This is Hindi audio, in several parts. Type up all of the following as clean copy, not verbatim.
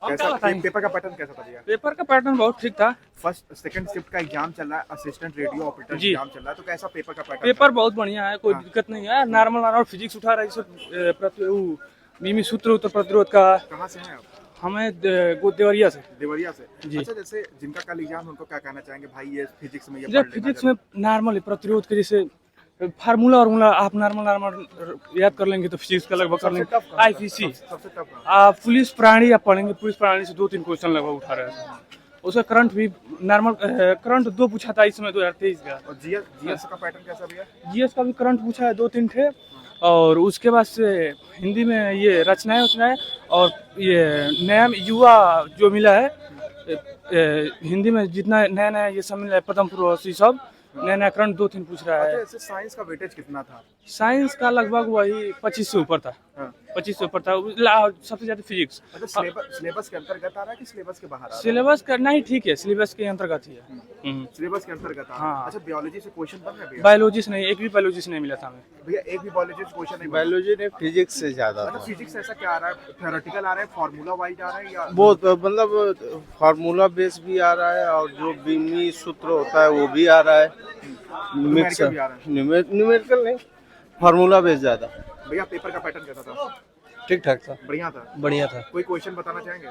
पेपर का पैटर्न कैसा था भैया? पेपर का पैटर्न बहुत ठीक था। फर्स्ट सेकंड शिफ्ट का एग्जाम चल रहा है, असिस्टेंट रेडियो ऑपरेटर जी। एग्जाम चल रहा है, तो कैसा पेपर का पैटर्न? पेपर बहुत बढ़िया है, कोई हाँ। दिक्कत नहीं है। नॉर्मल फिजिक्स उठा रहा है, मिमी सूत्र उत्तर प्रतिरोध का। कहाँ से हैं आप? हमें देवरिया से। देवरिया से। जी। अच्छा, जैसे जिनका कल एग्जाम, उनको क्या कहना चाहेंगे भाई ये फिजिक्स में ये जब पढ़ लेना फिजिक्स जरूर। में नॉर्मल प्रतिरोध के जैसे फार्मूला आप नॉर्मल याद कर लेंगे तो फिजिक्स का लगभग कर सबसे लेंगे। टफ कौन सा? आईपीसी सबसे टफ कौन सा? आप पुलिस प्रणाली आप पढ़ेंगे, पुलिस प्रणाली से 2-3 क्वेश्चन लगभग उठा रहे हैं। उसका करंट भी नॉर्मल करंट 2 पूछा था इस समय 2023 का। और जीएस का पैटर्न कैसा भैया? जीएस का भी करंट पूछा है 2-3 थे। और उसके बाद से हिंदी में ये रचनाएं और ये नया युवा जो मिला है हिंदी में जितना नया नया ये सब मिला है, पद्म पुरस्कार सब नया नया करंट 2-3 पूछ रहा अच्छा, है। ऐसे साइंस का वेटेज कितना था? साइंस का लगभग वही 25 से ऊपर था। हाँ। 25 से ऊपर था। सबसे ज्यादा फिजिक्स। अच्छा, सिलेबस के अंतर्गत आ रहा है कि सिलेबस के बाहर आ रहा है? सिलेबस करना ही ठीक है, सिलेबस के अंतर्गत ही है। सिलेबस के अंतर्गत आ रहा है। हाँ। अच्छा, बायोलॉजी से क्वेश्चन बन रहे हैं भैया? बायोलॉजी से नहीं, एक भी बायोलॉजी से नहीं मिला था हमें। भैया एक भी बायोलॉजी से क्वेश्चन नहीं बना? बायोलॉजी ने फिजिक्स से ज्यादा मतलब था। फिजिक्स ऐसा क्या आ रहा है? थ्योरेटिकल आ रहा है, फार्मूला वाइज आ रहा है या बहुत मतलब फार्मूला बेस भी आ रहा है और जो बीमी सूत्र होता है वो भी आ रहा है। मिक्स न्यूमेरिकल भी आ रहा है? न्यूमेरिकल नहीं, फार्मूला बेस ज्यादा। भैया पेपर का पैटर्न कैसा था? ठीक ठाक था, बढ़िया था। बढ़िया था। कोई क्वेश्चन बताना चाहेंगे?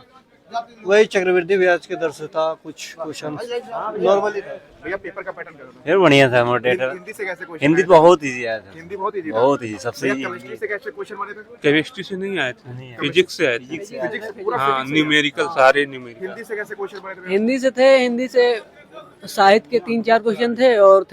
वही चक्रवृद्धि ब्याज के दर से था, कुछ क्वेश्चन नॉर्मली था। भैया पेपर का पैटर्न कैसा था? यार बढ़िया था मॉडरेटर। हिंदी से कैसे क्वेश्चन? हिंदी बहुत इजी आया था। हिंदी बहुत इजी था। बहुत इजी, सबसे भैया इजी। केमिस्ट्री से कैसे क्वेश्चन बने थे? केमिस्ट्री से नहीं आए थे, फिजिक्स से आए थे। फिजिक्स से पूरा हाँ, physics से? न्यूमेरिकल सारे न्यूमेरिकल। हिंदी से कैसे क्वेश्चन बने थे? हिंदी से थे, हिंदी से साहित्य के 3-4 क्वेश्चन थे और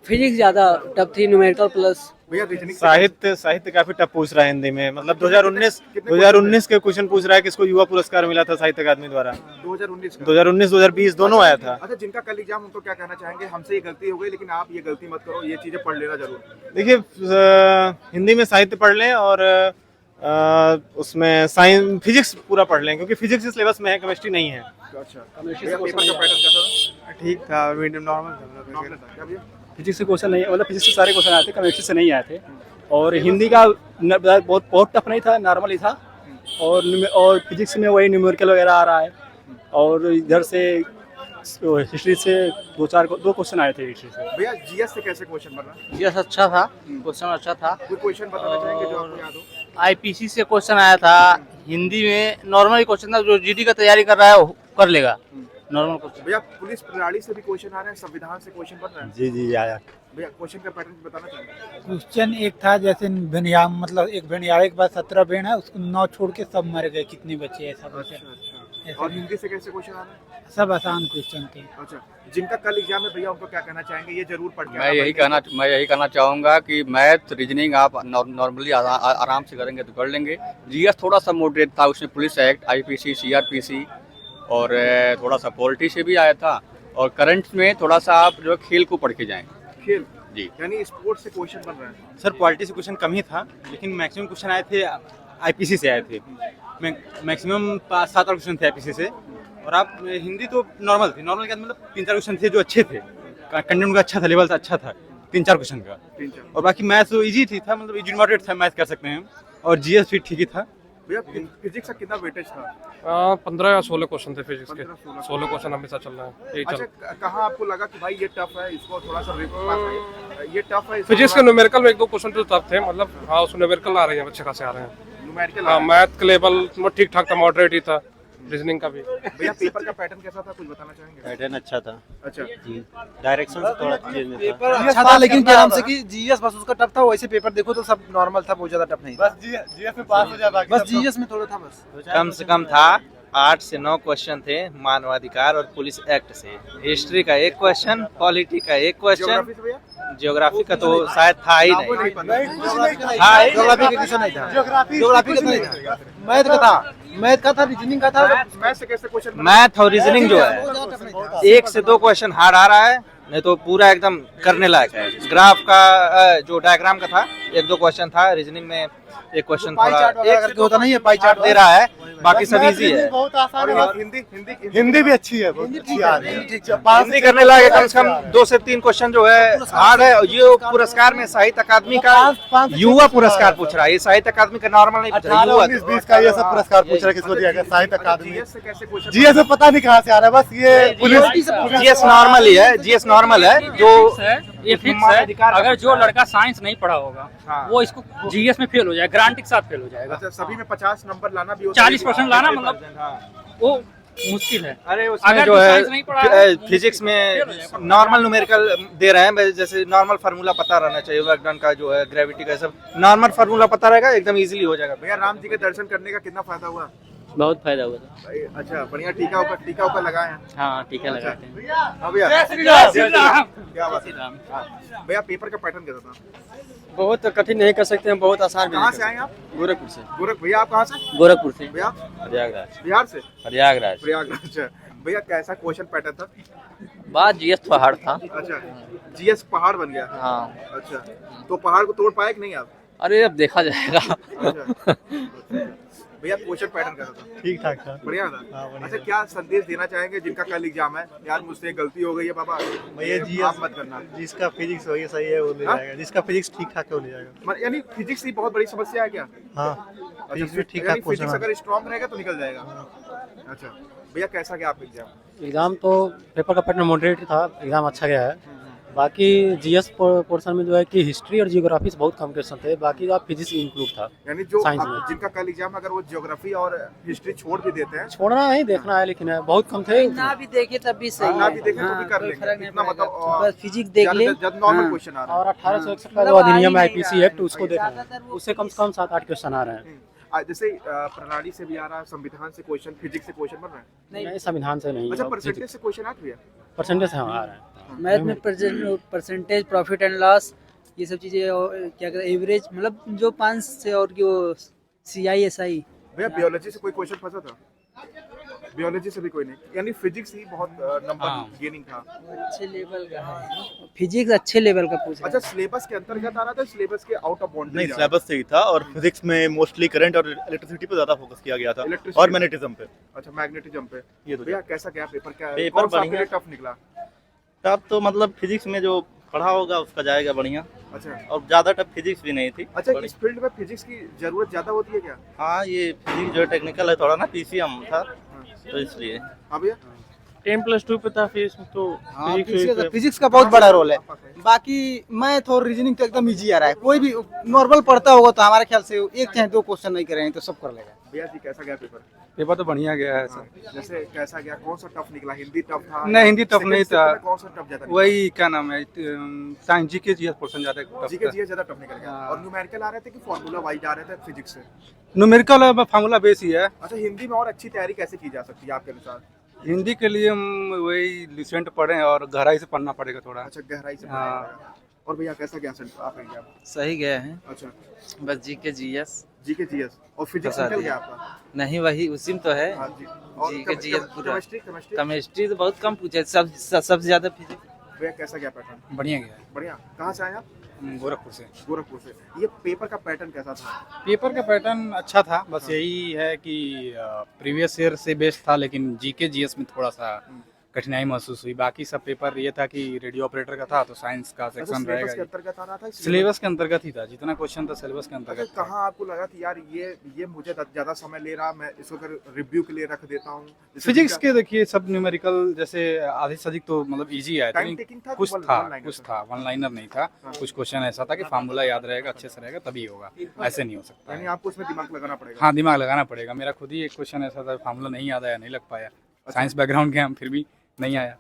फिजिक्स ज्यादा टफ थी, न्यूमेरिकल प्लस। भैया रीजनिंग साहित्य काफी टफ पूछ रहा है हिंदी में। मतलब 2019 के क्वेश्चन पूछ रहा है, किसको युवा पुरस्कार मिला था साहित्य अकादमी द्वारा 2019 का। 2019-2020 दोनों आया था। अच्छा, जिनका कल एग्जाम, उनको क्या कहना चाहेंगे? हमसे ये गलती हो गई, लेकिन आप ये गलती मत करो, ये चीजें पढ़ लेना जरूर। देखिए हिंदी में साहित्य पढ़ लें और उसमें साइंस फिजिक्स पूरा पढ़ लें, क्योंकि फिजिक्स इस सिलेबस में है, केमिस्ट्री नहीं है। अच्छा, भैया पेपर का पैटर्न कैसा था? ठीक था, मीडियम नॉर्मल नॉर्मल था क्या भैया? फिजिक्स से क्वेश्चन नहीं, मतलब फिजिक्स से सारे क्वेश्चन आए थे, केमिस्ट्री से नहीं आए थे। और हिंदी का बहुत टफ नहीं था, नॉर्मल ही था। और फिजिक्स में वही न्यूमेरिकल वगैरह आ रहा है। और इधर से हिस्ट्री से 2 क्वेश्चन आए थे हिस्ट्री से। भैया जीएस से कैसे क्वेश्चन बन रहा है? जीएस अच्छा था, क्वेश्चन अच्छा था। कोई क्वेश्चन बताना चाहेंगे जो आपको याद हो? आईपीसी से क्वेश्चन आया था, हिंदी में नॉर्मल क्वेश्चन था, जो जीडी का तैयारी कर रहा है वो कर लेगा नॉर्मल क्वेश्चन। भैया पुलिस प्रणाली से भी क्वेश्चन आ रहे हैं, संविधान से क्वेश्चन बन रहे हैं। जी आया। भैया क्वेश्चन का पैटर्न बताना चाहेंगे? क्वेश्चन एक था जैसे भेड़िया, मतलब एक भेड़ियारे के पास 17 भेड़ है, उसको 9 छोड़ के सब मर गए, कितने बचे ऐसा क्वेश्चन। अच्छा। और हिंदी से कैसे क्वेश्चन आ रहे हैं? सब आसान क्वेश्चन थे। अच्छा, जिनका कल एग्जाम है भैया, उनको क्या कहना चाहेंगे? ये जरूर पढ़ के मैं यही कहना चाहूँगा कि मैथ रीजनिंग आप नॉर्मली आराम से करेंगे तो कर लेंगे। जीएस थोड़ा सा मॉडरेट था, उसमें पुलिस एक्ट, आईपीसी, सीआरपीसी और थोड़ा सा पॉलिटी से भी आया था। और करंट में थोड़ा सा आप जो खेल को पढ़ के जाएँ। खेल जी, यानी स्पोर्ट्स से क्वेश्चन बन रहे हैं। सर पॉलिटी से क्वेश्चन कम ही था, लेकिन मैक्सिमम क्वेश्चन आए थे आईपीसी से आए थे। मैक्सिमम 7-8 क्वेश्चन थे आईपीसी से। और आप हिंदी तो नॉर्मल थी, नॉर्मल क्या मतलब 3-4 क्वेश्चन थे जो अच्छे थे, कंटेंट उनका अच्छा था, लेवल अच्छा था 3-4 क्वेश्चन का। और बाकी मैथ तो इजी थी, था मतलब इजी मॉडरेट था, मैथ कर सकते हैं। और जीएस भी ठीक ही था। भैया फिजिक्स का कितना वेटेज था? 15 या 16 क्वेश्चन थे फिजिक्स के। 16 क्वेश्चन हमेशा चल रहा है। अच्छा, कहाँ आपको लगा कि भाई ये टफ है, इसको थोड़ा सा ये टफ है? फिजिक्स के न्यूमेरिकल में 1-2 क्वेश्चन तो टफ थे, मतलब हाँ उसमें न्यूमेरिकल आ रहे हैं, अच्छे खासे आ रहे हैं। न्यूमेरिकल हाँ, मैथ का लेवल ठीक ठाक था, मॉडरेट ही था, रीजनिंग का भी। भैया पेपर का पैटर्न कैसा था, कुछ बताना चाहेंगे? पैटर्न अच्छा था अच्छा जी, डायरेक्शन से थोड़ा चेंज था। पेपर अच्छा था, लेकिन क्या नाम से कि जीएस बस उसका टफ था, वैसे पेपर देखो तो सब नॉर्मल था, बहुत ज्यादा टफ नहीं था। बस जीएस में पास हो जाए, बस जीएस में थोड़ा था बस। कम से कम था 8 से 9 क्वेश्चन थे मानवाधिकार और पुलिस एक्ट से। हिस्ट्री का 1 क्वेश्चन, पॉलिटी का 1 क्वेश्चन, ज्योग्राफी से भैया? ज्योग्राफी का तो शायद था ही नहीं। ज्योग्राफी का क्वेश्चन नहीं था, ज्योग्राफी का नहीं था, मैथ का था, मैथ का था, रीजनिंग का था। मैथ से कैसे क्वेश्चन? मैथ और रीजनिंग जो है 1 से 2 क्वेश्चन हार्ड आ रहा है, नहीं तो पूरा एकदम करने लायक है। ग्राफ का जो डायग्राम का था 1-2 क्वेश्चन था, रीजनिंग में 1 क्वेश्चन थोड़ा होता नहीं है, पाई चार्ट दे रहा है, बाकी सब इजी है। बहुत आसान है। हिंदी हिंदी हिंदी भी अच्छी है, बहुत अच्छी आ रही है। हिंदी करने लायक कम से कम 2 से 3 क्वेश्चन जो है हार्ड है। ये पुरस्कार में साहित्य अकादमी का युवा पुरस्कार पूछ रहा है, ये साहित्य अकादमी का नॉर्मल नहीं पूछ रहा, 18, युवा 19, 20 का ये सब पुरस्कार पूछ रहा है, किसको दिया गया? साहित्य अकादमी। जीएस से कैसे क्वेश्चन जीएस में पता नहीं कहाँ से आ रहा है, बस ये पुलिस जीएस नॉर्मल ही है, जीएस नॉर्मल है जो ये फिक्स है। अगर जो लड़का साइंस नहीं पढ़ा होगा हाँ। वो इसको जीएस में फेल हो जाएगा, गारंटी के साथ फेल हो जाएगा। अच्छा, सभी में 50 नंबर लाना भी होता है। 40% लाना मतलब हाँ। वो मुश्किल है। अरे उसमें अगर जो तो है साइंस नहीं पढ़ा है, फिजिक्स में नॉर्मल न्यूमेरिकल दे रहे हैं, जैसे नॉर्मल फार्मूला पता रहना चाहिए, वर्क डन का जो है, ग्रेविटी का, सब नॉर्मल फार्मूला पता रहेगा, एकदम इजीली हो जाएगा। भैया राम जी के दर्शन करने का कितना फायदा हुआ? बहुत फायदा हुआ था। अच्छा, बढ़िया। टीका ऊपर लगाए हैं। हाँ, टीका लगाते हैं। हाँ भैया, क्या बात है। हाँ। भैया पेपर का पैटर्न कैसा था? बहुत कठिन नहीं कर सकते हैं, बहुत आसान। कहाँ से आए आप? गोरखपुर से। भैया आप कहाँ से? गोरखपुर से। भैया प्रयागराज। बिहार से? प्रयागराज। प्रयागराज। भैया कैसा क्वेश्चन पैटर्न था? बात जीएस पहाड़ था। अच्छा, जीएस पहाड़ बन गया। हाँ। अच्छा, तो पहाड़ को तोड़ पाए कि नहीं आप? अरे अब देखा जाएगा। अच्छा। भैया क्वेश्चन पैटर्न कैसा था? ठीक ठाक था। बढ़िया था। अच्छा, क्या संदेश देना चाहेंगे जिनका कल एग्जाम है? यार मुझसे गलती हो गई है बाबा, भैया जी आप मत करना। जिसका फिजिक्स वही सही है वो ले जाएगा, जिसका फिजिक्स ठीक ठाक है वो ले जाएगा। यानी फिजिक्स की बहुत बड़ी समस्या है क्या? हाँ, फिजिक्स भी ठीक ठाक फिजिक्स अगर स्ट्रॉन्ग रहेगा तो निकल जाएगा। अच्छा भैया, कैसा गया आप एग्जाम? एग्जाम तो पेपर का पैटर्न मॉडरेट था, एग्जाम अच्छा गया है। बाकी जीएस पोर्शन में जो है कि हिस्ट्री और जियोग्राफी से बहुत कम क्वेश्चन थे, बाकी आप फिजिक्स इंक्लूड था। यानी जो साइंस में जिनका कल एग्जाम, अगर वो ज्योग्राफी और हिस्ट्री छोड़ भी देते हैं, छोड़ना नहीं, देखना है, लेकिन बहुत कम थे। ना भी देखे तब भी सही ना है। भी देखे तो भी कर कोई लेंगे, फर्क नहीं इतना पड़ेगा। मतलब बस फिजिक्स देख ले। जब नॉर्मल क्वेश्चन आ रहा है। और 1861 का जो अधिनियम है आईपीसी एक्ट, उसको देखना है, उससे कम 7-8 क्वेश्चन आ रहे हैं। जैसे प्रणाली से भी आ रहा है, संविधान से क्वेश्चन, फिजिक्स से क्वेश्चन बन रहा है। नहीं, संविधान से नहीं। अच्छा, परसेंटेज से क्वेश्चन आ रही है? परसेंटेज से आ रहे हैं। मैथ में परसेंटेज, प्रॉफिट एंड लॉस, ये सब चीजें, और क्या कहते हैं, एवरेज, मतलब जो 5 से, और जो CISI। भैया बियोलॉजी से कोई क्वेश्चन फंसा था? बियोलॉजी से भी कोई नहीं, यानी फिजिक्स ही बहुत नंबर गेनिंग था। अच्छे लेवल का है फिजिक्स, अच्छे लेवल का पूछ रहा है। अच्छा, सिलेबस के अंतर्गत आ रहा था, सिलेबस के आउट ऑफ बाउंड्री? नहीं, सिलेबस से ही था, और फिजिक्स में मोस्टली करंट और इलेक्ट्रिसिटी पे ज्यादा फोकस किया गया था, और मैग्नेटिज्म पे। अच्छा, मैग्नेटिज्म पे। ये तो भैया कैसा गया पेपर? क्या पेपर कौन सा बढ़िया। आपके लिए टफ निकला? तब तो मतलब फिजिक्स में जो पढ़ा होगा उसका जाएगा बढ़िया, अच्छा, और ज्यादा टफ फिजिक्स भी नहीं थी। अच्छा, इस फील्ड में फिजिक्स की जरूरत ज्यादा होती है क्या? हाँ, ये फिजिक्स जो टेक्निकल है थोड़ा ना, पीसीएम था तो इसलिए। हाँ भैया, 10+2 पे था, फिर इसमें तो फिजिक्स का बहुत बड़ा रोल है। बाकी मैथ और रीजनिंग तो एकदम इजी आ रहा है, कोई भी नॉर्मल पढ़ता होगा तो हमारे ख्याल से एक चाहे 2 क्वेश्चन नहीं करेंगे तो सब कर लेगा। भैया जी कैसा गया पेपर? पेपर तो बढ़िया गया है सर। जैसे कैसा गया, कौन सा टफ निकला? हिंदी टफ था? नहीं, हिंदी टफ Second नहीं shift था। में कौन सा टफ ज्यादा? वही क्या नाम है, साइंस जीके जीएस पोर्शन ज्यादा टफ जीके था। जीएस ज्यादा टफ निकल गया। और न्यूमेरिकल आ रहे थे कि फार्मूला वाइज आ रहे थे फिजिक्स से? न्यूमेरिकल फार्मूला बेस ही है। अच्छा, हिंदी में और अच्छी तैयारी कैसे की जा सकती है आपके अनुसार? हिंदी के लिए हम वही लिसेंट पढ़ें और गहराई से पढ़ना पड़ेगा थोड़ा। अच्छा, गहराई से हाँ। पढ़ना पड़ेगा। और भैया कैसा गया सेंटर आप एग्जाम? सही गया है, अच्छा, बस जीके जीएस जीके जीएस और फिजिक्स निकल गया आपका? नहीं, वही उसी में तो है। हाँ जी। और जीके जीएस पूरा। केमिस्ट्री केमिस्ट्री तो बहुत कम पूछे, सबसे ज्यादा फिजिक्स। भैया कैसा गया पैटर्न? बढ़िया गया। बढ़िया। कहाँ से आए आप? गोरखपुर से। गोरखपुर से। ये पेपर का पैटर्न कैसा था? पेपर का पैटर्न अच्छा था, बस यही है कि प्रीवियस ईयर से बेस्ट था, लेकिन जीके जीएस में थोड़ा सा कठिनाई महसूस हुई। बाकी सब पेपर ये था कि रेडियो ऑपरेटर का था, तो साइंस का सेक्शन सिलेबस के रहेगा। अंतर्गत आ रहा था? सिलेबस के अंतर्गत ही था, जितना क्वेश्चन था सिलेबस के अच्छा, अंतर्गत। कहाँ आपको लगा कि यार ये मुझे ज्यादा समय ले रहा, मैं इसको अगर रिव्यू के लिए रख देता हूँ? फिजिक्स के देखिए सब न्यूमेरिकल जैसे आधे से अधिक तो मतलब इजी आया था, टाइम टेकिंग था? कुछ one-liner था, वन लाइनर नहीं था। कुछ क्वेश्चन ऐसा था कि फार्मूला याद रहेगा, अच्छे से रहेगा तभी होगा, ऐसे नहीं हो सकता यानी है। आपको उसमें दिमाग लगाना पड़ेगा? हाँ, दिमाग लगाना पड़ेगा। मेरा खुद ही एक क्वेश्चन ऐसा था, फार्मूला नहीं याद आया, नहीं लग पाया। साइंस बैकग्राउंड के हम, फिर भी नहीं आया।